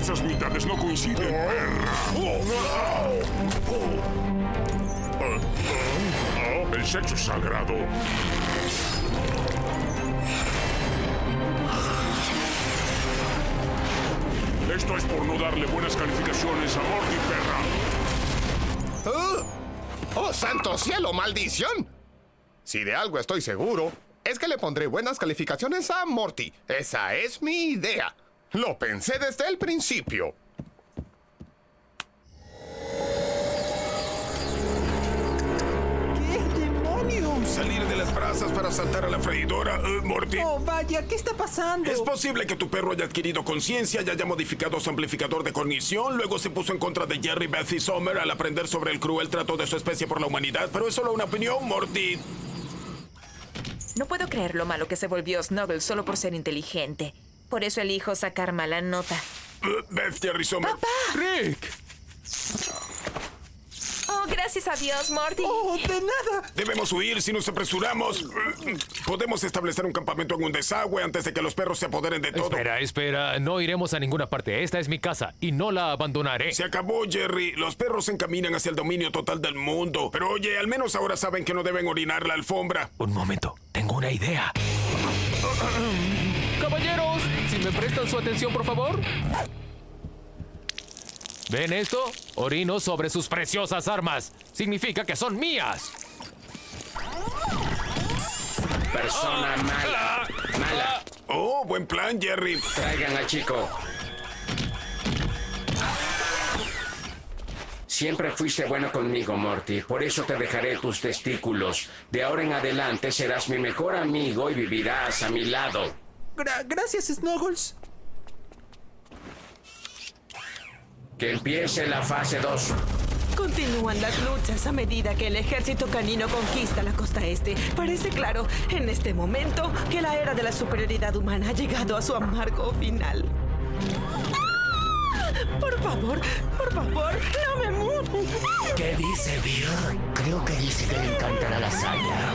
Esas mitades no coinciden, perra. El sexo es sagrado. Esto es por no darle buenas calificaciones a Morty, perra. ¡Oh, santo cielo, maldición! Si de algo estoy seguro, es que le pondré buenas calificaciones a Morty. Esa es mi idea. Lo pensé desde el principio. ¿Qué demonios? Salir de las brasas para saltar a la freidora, Morty. Oh, vaya, ¿qué está pasando? Es posible que tu perro haya adquirido conciencia y haya modificado su amplificador de cognición, luego se puso en contra de Jerry, Beth y Summer al aprender sobre el cruel trato de su especie por la humanidad, pero es solo una opinión, Morty. No puedo creer lo malo que se volvió Snuggle solo por ser inteligente. Por eso elijo sacar mala nota. Beth, Jerry, Summer. ¡Papá! ¡Rick! Oh, gracias a Dios, Morty. ¡Oh, de nada! Debemos huir si nos apresuramos. Podemos establecer un campamento en un desagüe antes de que los perros se apoderen de todo. Espera. No iremos a ninguna parte. Esta es mi casa y no la abandonaré. Se acabó, Jerry. Los perros se encaminan hacia el dominio total del mundo. Pero oye, al menos ahora saben que no deben orinar la alfombra. Un momento. Tengo una idea. Caballeros, si me prestan su atención, por favor. ¿Ven esto? Orino sobre sus preciosas armas. Significa que son mías. Persona mala. Mala. Oh, buen plan, Jerry. Traigan al chico. Siempre fuiste bueno conmigo, Morty. Por eso te dejaré tus testículos. De ahora en adelante serás mi mejor amigo y vivirás a mi lado. Gracias, Snuggles. Que empiece la fase 2. Continúan las luchas a medida que el ejército canino conquista la costa este. Parece claro en este momento que la era de la superioridad humana ha llegado a su amargo final. ¡Ah! Por favor, no me muero. ¿Qué dice, Bill? Creo que dice que le encantará la lasaña.